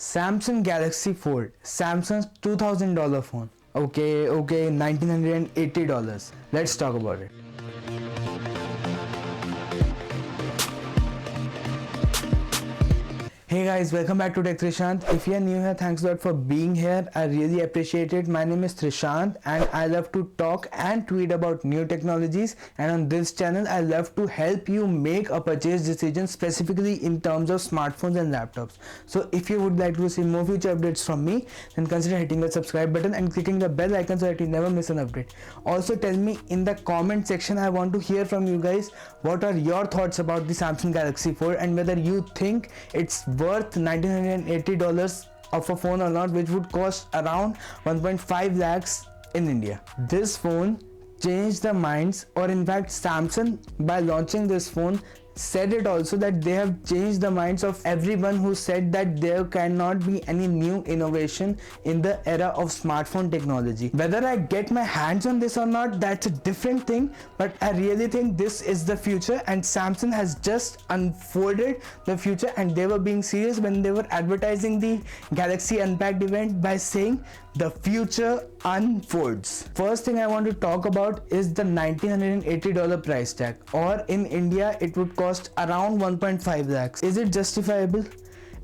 Samsung Galaxy Fold, Samsung's $2,000 phone. Okay, $1,980. Let's talk about it. Hey guys, welcome back to Tech Trishant. If you are new here, thanks a lot for being here. I really appreciate it. My name is Trishant and I love to talk and tweet about new technologies, and on this channel I love to help you make a purchase decision specifically in terms of smartphones and laptops. So if you would like to see more future updates from me, then consider hitting the subscribe button and clicking the bell icon so that you never miss an update. Also tell me in the comment section, I want to hear from you guys, what are your thoughts about the Samsung Galaxy Fold and whether you think it's worth $1,980 of a phone or not, which would cost around 1.5 lakhs in India. This phone changed the minds, or in fact Samsung by launching this phone said it also, that they have changed the minds of everyone who said that there cannot be any new innovation in the era of smartphone technology. Whether I get my hands on this or not, that's a different thing, but I really think this is the future, and Samsung has just unfolded the future, and they were being serious when they were advertising the Galaxy Unpacked event by saying the future unfolds. First thing I want to talk about is the $1,980 price tag, or in India it would cost around 1.5 lakhs. Is it justifiable?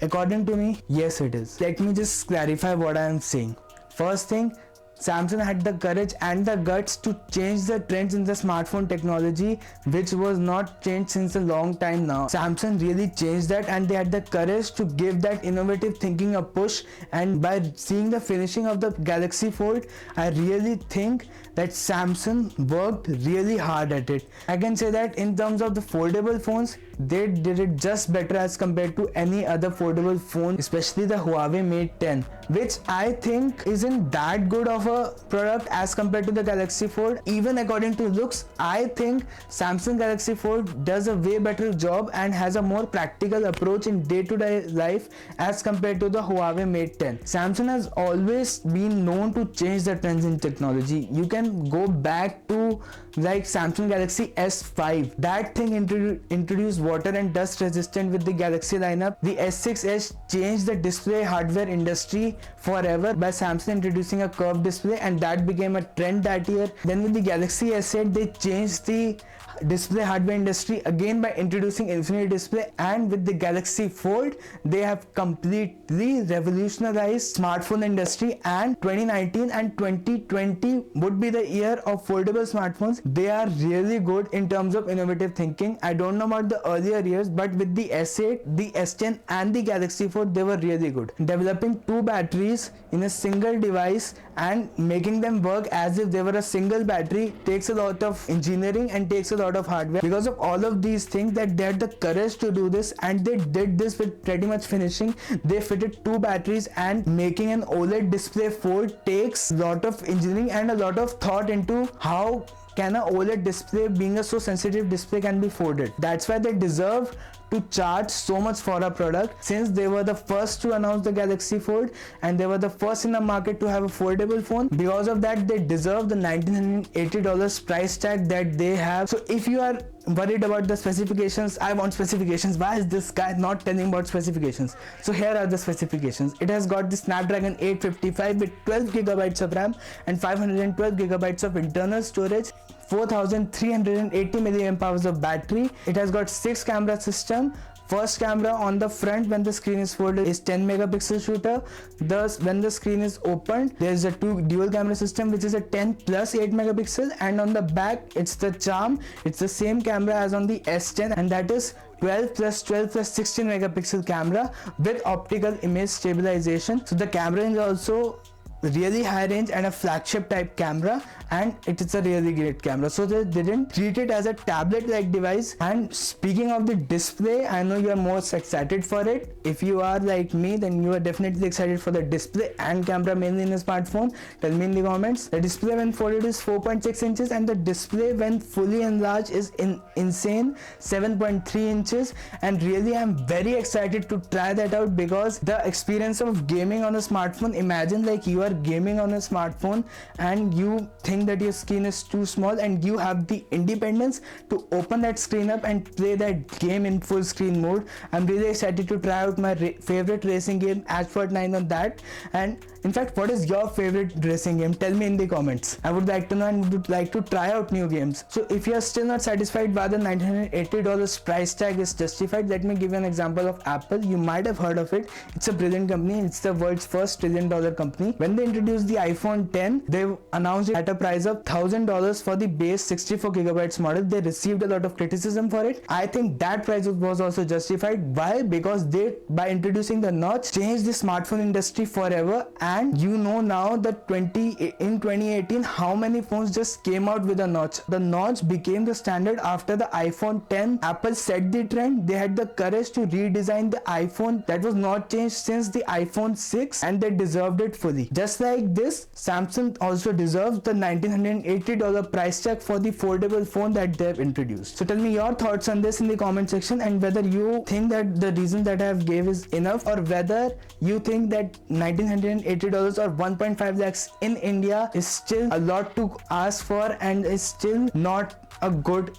According to me, yes it is. Let me just clarify what I am saying. First thing, Samsung had the courage and the guts to change the trends in the smartphone technology, which was not changed since a long time now. Samsung really changed that, and they had the courage to give that innovative thinking a push, and by seeing the finishing of the Galaxy Fold, I really think that Samsung worked really hard at it. I can say that in terms of the foldable phones, they did it just better as compared to any other foldable phone, especially the Huawei Mate 10, which I think isn't that good of a product as compared to the Galaxy Fold. Even according to looks, I think Samsung Galaxy Fold does a way better job and has a more practical approach in day-to-day life as compared to the Huawei Mate 10. Samsung has always been known to change the trends in technology. You can go back to like Samsung Galaxy S5. That thing introduced water and dust resistant with the Galaxy lineup. The S6 Edge changed the display hardware industry forever by Samsung introducing a curved display, and that became a trend that year. Then with the Galaxy S8, they changed the display hardware industry again by introducing Infinity Display, and with the Galaxy Fold they have completely revolutionized smartphone industry, and 2019 and 2020 would be the year of foldable smartphones. They are really good in terms of innovative thinking. I don't know about the earlier years, but with the S8, the S10 and the Galaxy Fold, they were really good. Developing two batteries in a single device and making them work as if they were a single battery takes a lot of engineering and takes a lot of hardware. Because of all of these things, that they had the courage to do this, and they did this with pretty much finishing. They fitted two batteries, and making an OLED display fold takes a lot of engineering and a lot of thought into how can a OLED display, being a so sensitive display, can be folded. That's why they deserve to charge so much for a product, since they were the first to announce the Galaxy Fold and they were the first in the market to have a foldable phone. Because of that, they deserve the $1,980 price tag that they have. So if you are worried about the specifications, I want specifications. Why is this guy not telling about specifications? So here are the specifications. It has got the Snapdragon 855 with 12 gigabytes of RAM and 512 gigabytes of internal storage, 4380 milliamp hours of battery. It has got 6 camera system. First camera on the front when the screen is folded is 10 megapixel shooter. Thus when the screen is opened, there is a dual camera system which is a 10 plus 8 megapixel, and on the back it's the charm. It's the same camera as on the S10, and that is 12 plus 12 plus 16 megapixel camera with optical image stabilization. So the camera is also really high range and a flagship type camera, and it is a really great camera. So they didn't treat it as a tablet like device. And speaking of the display, I know you are most excited for it. If you are like me, then you are definitely excited for the display and camera mainly in a smartphone. Tell me in the comments. The display when folded is 4.6 inches, and the display when fully enlarged is insane 7.3 inches. And really I'm very excited to try that out, because the experience of gaming on a smartphone, imagine like you are are gaming on a smartphone and you think that your screen is too small and you have the independence to open that screen up and play that game in full screen mode. I'm really excited to try out my favorite racing game Asphalt 9 on that. And in fact, what is your favorite racing game? Tell me in the comments. I would like to know and would like to try out new games. So if you are still not satisfied whether $980 price tag is justified, let me give you an example of Apple. You might have heard of it. It's a brilliant company. It's the world's first $1 trillion company. When they introduced the iPhone 10, they announced it at a price of $1,000 for the base 64GB model. They received a lot of criticism for it. I think that price was also justified. Why? Because they, by introducing the notch, changed the smartphone industry forever. And you know now that in 2018 how many phones just came out with a notch. The notch became the standard after the iPhone 10. Apple set the trend. They had the courage to redesign the iPhone that was not changed since the iPhone 6, and they deserved it fully. Just like this, Samsung also deserves the $1,980 price tag for the foldable phone that they've introduced. So tell me your thoughts on this in the comment section, and whether you think that the reason that I have gave is enough, or whether you think that $1,980 or 1.5 lakhs in India is still a lot to ask for and is still not a good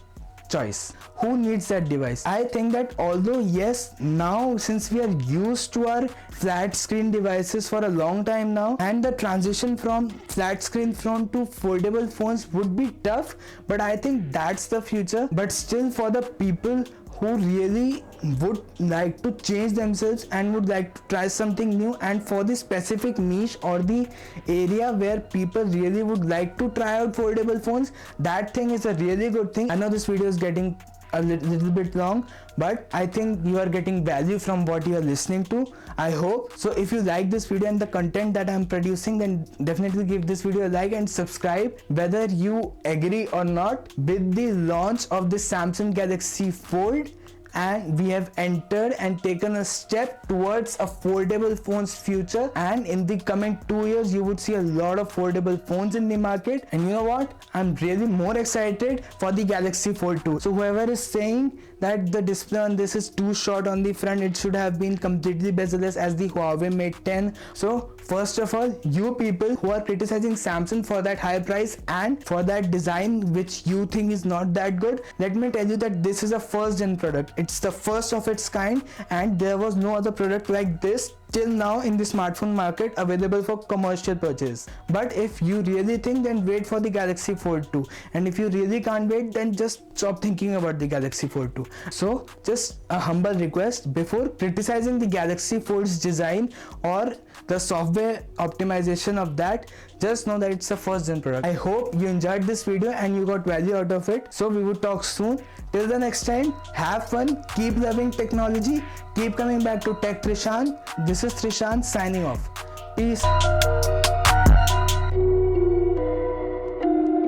choice. Who needs that device? I think that although yes, now since we are used to our flat screen devices for a long time now, and the transition from flat screen phone to foldable phones would be tough, but I think that's the future. But still, for the people who really would like to change themselves and would like to try something new, and for the specific niche or the area where people really would like to try out foldable phones, that thing is a really good thing. I know this video is getting a little bit long, but I think you are getting value from what you are listening to. I hope so. If you like this video and the content that I'm producing, then definitely give this video a like and subscribe. Whether you agree or not with the launch of the Samsung Galaxy Fold, and we have entered and taken a step towards a foldable phone's future, and in the coming 2 years you would see a lot of foldable phones in the market. And you know what, I'm really more excited for the Galaxy Fold 2. So whoever is saying that the display on this is too short on the front, it should have been completely bezel-less as the Huawei Mate 10. So first of all, you people who are criticizing Samsung for that high price and for that design which you think is not that good, let me tell you that this is a first gen product. It's the first of its kind, and there was no other product like this till now in the smartphone market available for commercial purchase. But if you really think, then wait for the Galaxy Fold 2, and if you really can't wait, then just stop thinking about the Galaxy Fold 2. So just a humble request, before criticizing the Galaxy Fold's design or the software optimization of that, just know that it's a first gen product. I hope you enjoyed this video and you got value out of it. So we will talk soon. Till the next time, have fun, keep loving technology, keep coming back to Tech Trishant. This is Trishant signing off. Peace.